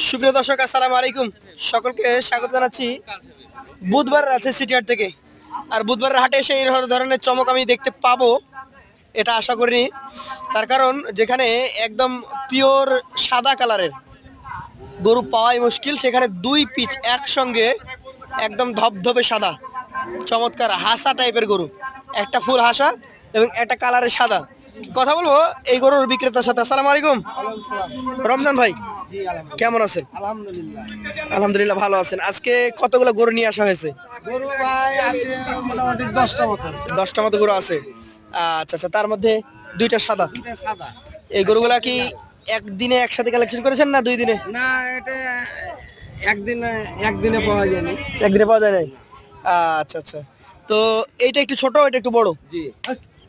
সুপ্রিয় দর্শক, আসসালামু আলাইকুম। সকলকে স্বাগত জানাচ্ছি বুধবার আছে সিটিহাট থেকে। আর বুধবারের হাটে সেই ধরনের চমক আমি দেখতে পাবো এটা আশা করিনি। তার কারণ যেখানে একদম পিওর সাদা কালারের গরু পাওয়াই মুশকিল, সেখানে দুই পিচ একসঙ্গে একদম ধবধবে সাদা চমৎকার হাসা টাইপের গরু, একটা ফুল হাসা এবং একটা কালারের সাদা। কথা বলবো এই গরুর বিক্রেতার সাথে। আসসালামু আলাইকুম রমজান ভাই, কেমন আছেন? আলহামদুলিল্লাহ ভালো আছেন। আজকে কতগুলো গরু নিয়ে আসা হয়েছে? গরু ভাই আছে মোটামুটি 10টা মতো। 10টা মতো গরু আছে। আচ্ছা আচ্ছা, তার মধ্যে দুইটা সাদা। এটা সাদা। এই গরুগুলা কি একদিনে একসাথে কালেকশন করেছেন না 2 দিনে? না, এটা একদিনে পাওয়া যায়নি। একদিনে পাওয়া যায় নাই। আচ্ছা আচ্ছা, তো এইটা একটু ছোট, এটা একটু বড়। জি।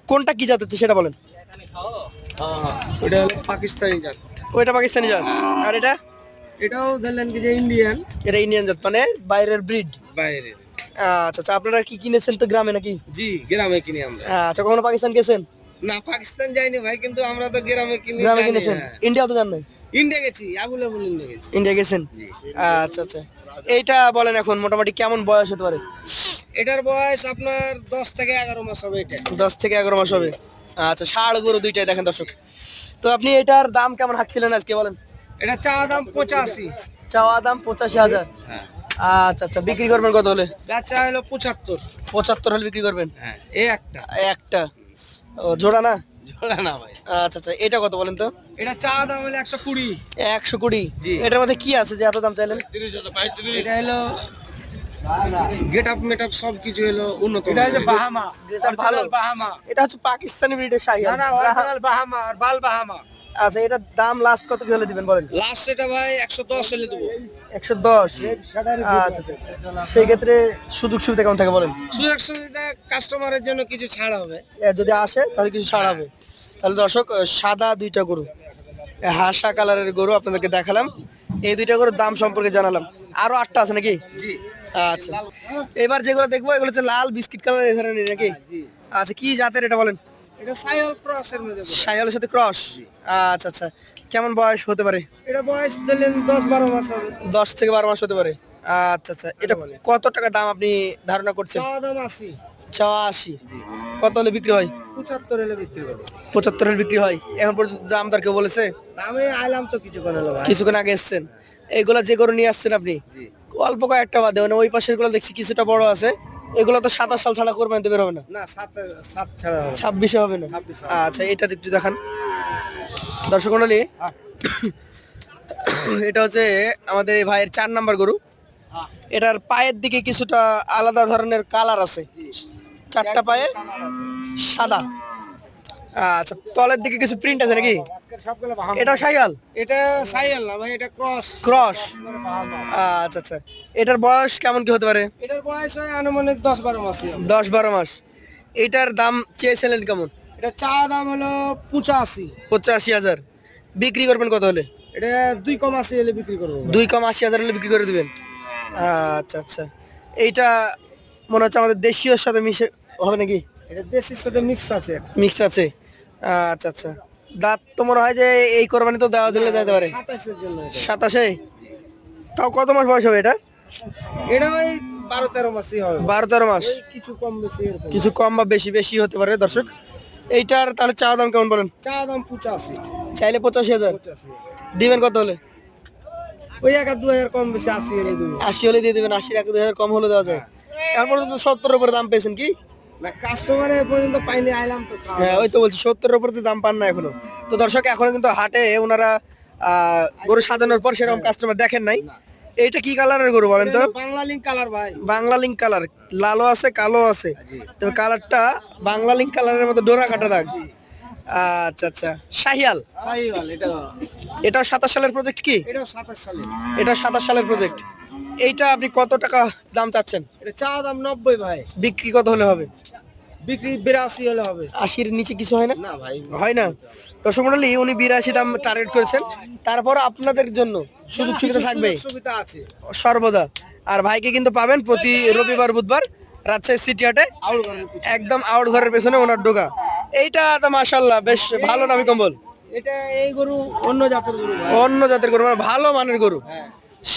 কোনটা কি জাতের সেটা বলেন। ওটা হলো পাকিস্তানি জাত। ওইটা পাকিস্তানি জাত, আর এটা? এটাও ধরলেন কি যে ইন্ডিয়ান। এটা ইন্ডিয়ান জাত, মানে বাইরের ব্রিড। বাইরে। আচ্ছা আচ্ছা, আপনারা কি কিনেছেন তো গ্রামে নাকি? জি, গ্রামে কিনি আমরা। আচ্ছা, কখনো পাকিস্তান গেছেন? না, পাকিস্তান যাইনি ভাই, কিন্তু আমরা তো গ্রামে কিনি। গ্রামে কিনেছেন? ইন্ডিয়া তো জান নাই? ইন্ডিয়া গেছি, আবুল ইন্ডিয়া গেছি। ইন্ডিয়া গেছেন? আচ্ছা আচ্ছা, এইটা বলেন এখন মোটামুটি কেমন বয়স হতে পারে? এটার বয়স আপনার 10 থেকে 11 মাস হবে। এটা 10 থেকে 11 মাস হবে। আচ্ছা, ষাঁড় গরু দুইটাই দেখেন দর্শক। তো আপনি এটার দাম কেমন হাঁকছিলেন আজকে বলেন? এটা চাওয়া দাম 85। চাওয়া দাম 85,000। হ্যাঁ। আচ্ছা আচ্ছা, বিক্রি করবেন কত হলে? বেচা হলো 75। 75 হলে বিক্রি করবেন? হ্যাঁ, এই একটা। একটা ও জোড়া না? জোড়া না ভাই। আচ্ছা আচ্ছা, এটা কত বলেন তো? এটা চাওয়া দাম হলো 120। 120? জি। এটার মধ্যে কি আছে যে এত দাম চাইলেন? এটা হলো গেট আপ মেট আপ সব কিছু হলো উন্নত। এটা হচ্ছে বাহামা। এটা ভালো। বাহামা। এটা হচ্ছে পাকিস্তানি ব্রিডের শাহিওয়াল। না, অরিজিনাল বাহামা আর বাল বাহামা। আচ্ছা, এটার দাম লাস্ট কত কি হলে দিবেন বলেন? লাস্ট এটা ভাই 110 হলে দেবো। 110? আচ্ছা আচ্ছা, সেই ক্ষেত্রে সুযোগ সুবিধা কেমন থাকে বলেন? সুযোগ সুবিধা কাস্টমারের জন্য কিছু ছাড় হবে। যদি আসে তাহলে কিছু ছাড় হবে। তাহলে দর্শক, সাদা দুইটা গরু, হাসা কালারের গরু আপনাদেরকে দেখালাম। এই দুইটা গরুর দাম সম্পর্কে জানালাম। আরো 8টা আছে নাকি? জি। আচ্ছা, এবার যেগুলো দেখবো এগুলো হচ্ছে লাল বিস্কিট কালার এই ধরনের নাকি? জি। আচ্ছা, কি জাতের এটা বলেন? এটা সাইল ক্রসের মধ্যে পড়ে। শাহিওয়ালের সাথে ক্রস? আচ্ছা আচ্ছা, কেমন বয়স হতে পারে? এটা বয়স দিলেন 10-12 মাস হবে। 10 থেকে 12 মাস হতে পারে। আচ্ছা আচ্ছা, এটা কত টাকা দাম আপনি ধারণা করছেন? চাওয়া দাম 80। 80? কত হলে বিক্রি হয়? 75 হলে বিক্রি করবে। 75 হলে বিক্রি হয়। এখন পর্যন্ত দাম দর কেউ বলেছে? আমি আইলাম তো কিছুক্ষণ হলো ভাই। কিছুক্ষণ আগে এসছেন। এইগুলা যে গরু নিয়ে আসছেন আপনি, জি। অল্প কয়েকটা বাদে, মানে ওই পাশের গুলো দেখছি কিছুটা বড় আছে, এগুলো তো 27 সাল ছাড়া কোরবানি দেবে হবে না? না, 7 ছাড়া হবে। 26-এ হবে না? 26 আচ্ছা, এটা একটু দেখান দর্শক মন্ডলী। এটা হচ্ছে আমাদের এই ভাইয়ের 4 নাম্বার গরু। এটার পায়ের দিকে কিছুটা আলাদা ধরনের কালার আছে, 4টা পায়ে সাদা। আচ্ছা, তলের দিকে কিছু প্রিন্ট আছে নাকি? সবগুলো বাহামা। এটা শাহিওয়াল? এটা সাইল না ভাই, এটা ক্রস। ক্রস? আচ্ছা আচ্ছা, এটার বয়স কেমন কি হতে পারে? এটার বয়স হয় আনুমানিক 10-12 মাস। 10-12 মাস। এইটার দাম চেয়েছিলেন কেমন? এটা চা দাম হলো 85। 85,000। বিক্রি করবেন কত হলে? এটা 2,80 হলে বিক্রি করবো। 2,80,000 হলে বিক্রি করে দিবেন? আচ্ছা আচ্ছা, এইটা মনে হচ্ছে আমাদের দেশীয়র সাথে মিশে হবে নাকি? এটা দেশির সাথে মিক্স আছে। মিক্স আছে? আচ্ছা আচ্ছা, দাঁত তো মনে হয় যে এই কোরবানি তো দেওয়া দিলে দিতে পারে। 27 এর জন্য এটা। 27-এ? তাও কত মাস বয়স হবে এটা? এটা ওই 12-13 মাসই হবে। 12-13 মাস? ওই কিছু কম বেশি এরকম। কিছু কম বা বেশি বেশি হতে পারে দর্শক। এইটার তাহলে চাওয়া দাম কেমন বলেন? চা দাম 85। চাইলে 85,000 দিবেন কত হলে? ওই 1-2 হাজার কম বেশি 80 হলে দেবো। 80 হলে দিয়ে দেবেন? 80 টাকা 2,000 কম হলে দেওয়া যায়? এখন পর্যন্ত 70-এর উপরে দাম পেয়েছেন কি? না, কাস্টমার পর্যন্ত পাইনি, আইলাম তো। হ্যাঁ, ওই তো বলছি 70-এর উপরে তো দাম পান না এখনো। তো দর্শক, এখনো কিন্তু হাটে ওনারা গরু সাজানোর পর সেরকম কাস্টমার দেখেন নাই। এইটা কি কালারের গরু বলেন তো? বাংলা লিঙ্ক কালার ভাই। বাংলা লিঙ্ক কালার, লালও আছে কালো আছে, তবে কালারটা বাংলা লিঙ্ক কালারের মতো ডোরা কাটা দাগ। আচ্ছা আচ্ছা, শাহিয়াল? সাইওয়াল এটা। এটাও 27 সালের প্রজেক্ট কি? এটাও 27 সালে। এটা 27 সালের প্রজেক্ট। এইটা আপনি কত টাকা দাম চাচ্ছেন? এটা চা দাম 90 ভাই। বিক্রি কত হলে হবে? বিক্রি 82 হলে হবে। 80-এর নিচে কিছু হয় না? না ভাই, হয় না। দর্শক মণ্ডলী, উনি 82 দাম টার্গেট করেছেন। তারপর আপনাদের জন্য সুযোগ সুবিধা থাকবে সুবিধা আছে সর্বদা। আর ভাইকে কিন্তু পাবেন প্রতি রবিবার বুধবার রাজশাহী সিটি হাটে, একদম আউট ঘরের পেছনে ওনার ডোকা। এইটা তো মাশাআল্লাহ বেশ ভালো নামি কম্বল। এটা এই গরু অন্য জাতের গরু ভাই। অন্য জাতের গরু মানে ভালো মানের গরু। হ্যাঁ।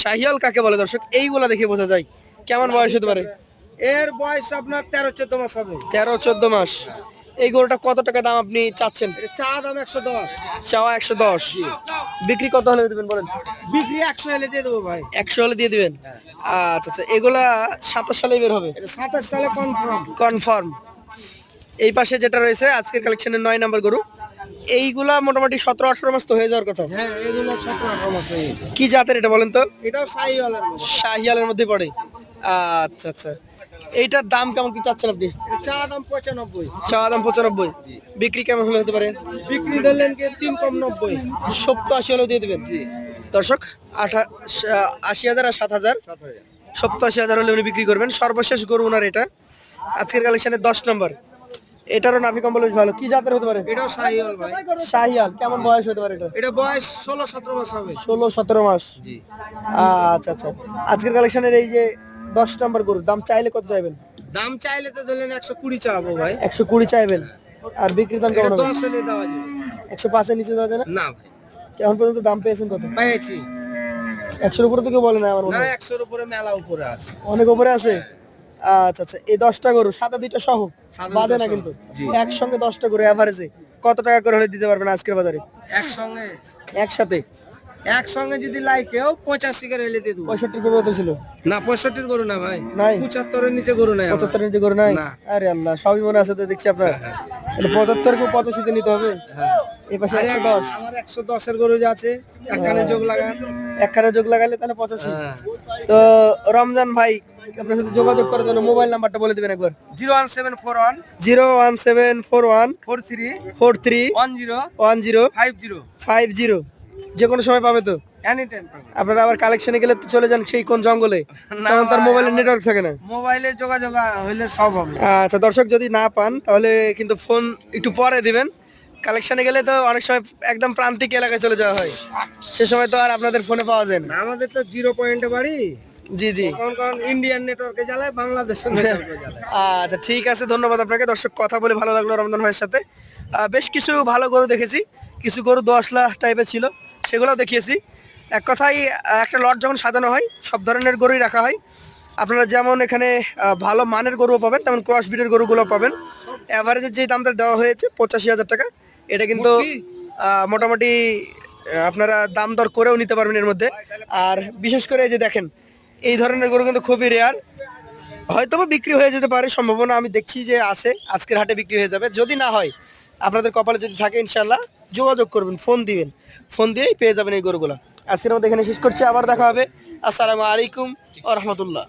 শাহিয়াল কাকে বলে দর্শক? এইগুলা দেখে বোঝা যায় কেমন বয়স হতে পারে। এর বয়স আপনার 13-14 মাস হবে। 13-14 মাস। এই গরুটা কত টাকা দাম আপনি চাচ্ছেন? এটা চা দাম 110, চাওয়া 110, বিক্রি কত হলে দিবেন বলেন? বিক্রি 100 হলে দিয়ে দেবো ভাই। 100 হলে দিয়ে দিবেন। আচ্ছা আচ্ছা, এগুলা 27 সালে বের হবে এটা 27 সালে কনফার্ম। কনফার্ম। এই পাশে যেটা রয়েছে আজকের কালেকশনের 9 নাম্বার গরু, এইগুলা মোটামুটি 17-18 মাস তো হয়ে যাওয়ার কথা। হ্যাঁ, এগুলো 17-18 মাস হয়ে গেছে। কি জাতের এটা বলেন তো? এটাও সাইওয়ালের মতো। শাহিয়ালের মধ্যে পড়ে। আচ্ছা আচ্ছা, এইটার দাম কেমন কি চাচ্ছেন আপনি? এটা চা দাম 95, চাওয়া দাম 95, বিক্রি কেমন হলে হতে পারে? বিক্রি ধরলেন কি 3 কম 90। 87 হলে দিয়ে দিবেন। দর্শক 80,000 আর 7,000, 87,000 হলে উনি বিক্রি করবেন। সর্বশেষ গরু ওনার এটা আজকের কালেকশনের 10 নম্বর। এটারও নাভি কম্বল বেশ ভালো। কি জাতের হতে পারে? এটাও সাইওয়াল ভাই। শাহিয়াল। কেমন বয়স হতে পারে এটা? এটা বয়স 16-17 মাস হবে। 16-17 মাস। জি। আচ্ছা আচ্ছা, আজকের কালেকশনের এই যে 10 নম্বর গরু দাম চাইলে কত চাইবেন? দাম চাইলে তো ধরলেন 120 চাবো ভাই। 120 চাইবেন। আর বিক্রির দাম এটা কেমন হবে? 10 হলে দেওয়া যাবে। 105 এর নিচে দেওয়া যায় না? না ভাই, এখন পর্যন্ত দাম পেয়েছেন কত? পেয়েছি। 100 এর উপরে তো কেউ বলে না আমার মনে না, হয়। 100 এর উপরে মেলা উপরে আছে। অনেক উপরে আছে। আচ্ছা আচ্ছা, এই 10টা গরু সাদা দুইটা সহ সাদা বাদে দুইটা না সহ, কিন্তু জি। একসঙ্গে 10টা গরু এভারেজে কত টাকা করে হলে দিতে পারবেন আজকের বাজারে একসঙ্গে একসাথে? একসঙ্গে যদি লাইকেও 85 করে হলে দিয়ে দেবো। 65 গরু কত ছিল? না, 65 গরু না ভাই, নাই? 75 এর নিচে গরু নাই আমার। 75 ইঞ্চি গরু নাই? না। আরে আল্লাহ, সবই মনে আছে তো দেখছি আপনার। তাহলে 75 কে 85 তে নিতে হবে। এই পাশে আরে 110, আমার 110 এর গরু যে আছে, একখানে যোগ লাগান। একখানে যোগ লাগালে তাহলে 85। হ্যাঁ। তো রমজান ভাই আপনার সাথে যোগাযোগ করার জন্য মোবাইল নাম্বারটা বলে দিবেন একবার। 01741 01741 43 43 10 10 50 50, যে কোনো সময় পাবে তো? এনি টাইম পাবেন। আপনারা আবার কালেকশনে গেলে তো চলে যান সেই কোন জঙ্গলে, না তখন তার ভাই, মোবাইলের আমার- নেটওয়ার্ক থাকে না। মোবাইলে যোগাযোগ হইলে সব হবে। আচ্ছা দর্শক, যদি না পান তাহলে কিন্তু ফোন একটু পরে দিবেন। কালেকশনে গেলে তো অনেক সময় একদম প্রান্তিক এলাকায় চলে যাওয়া হয়, সে সময় তো আর আপনাদের ফোনে পাওয়া যায় না। না, আমাদের তো 0 পয়েন্টে বাড়ি। জি জি। কোন কোন ইন্ডিয়ান নেটওয়ার্কে জ্বালায়, বাংলাদেশের নেটওয়ার্কে জ্বালায়। আচ্ছা ঠিক আছে, ধন্যবাদ আপনাকে। দর্শক, কথা বলে ভালো লাগলো রমজান ভাইয়ের সাথে। বেশ কিছু ভালো গরু দেখেছি, কিছু গরু 10 লাখ টাইপের ছিল, সেগুলোও দেখিয়েছি। এক কথায় একটা লট যখন সাজানো হয় সব ধরনের গরুই রাখা হয়। আপনারা যেমন এখানে ভালো মানের গরুও পাবেন, তেমন ক্রস ব্রিডের গরুগুলো পাবেন। অ্যাভারেজের যে দামটা দেওয়া হয়েছে 85,000 টাকা, এটা কিন্তু মোটামুটি আপনারা দাম দর করেও নিতে পারবেন এর মধ্যে। আর বিশেষ করে এই যে দেখেন, এই ধরনের গরু কিন্তু খুবই রেয়ার। হয়তো বা বিক্রি হয়ে যেতে পারে, সম্ভাবনা আমি দেখছি যে আছে, আজকের হাটে বিক্রি হয়ে যাবে। যদি না হয়, আপনাদের কপালে যদি থাকে ইনশাল্লাহ যোগাযোগ করবেন, ফোন দিবেন, ফোন দিয়েই পেয়ে যাবেন এই গরুগুলো। আজকের মধ্যে এখানে শেষ করছি, আবার দেখা হবে। আসসালামু আলাইকুম ওয়া রাহমাতুল্লাহ।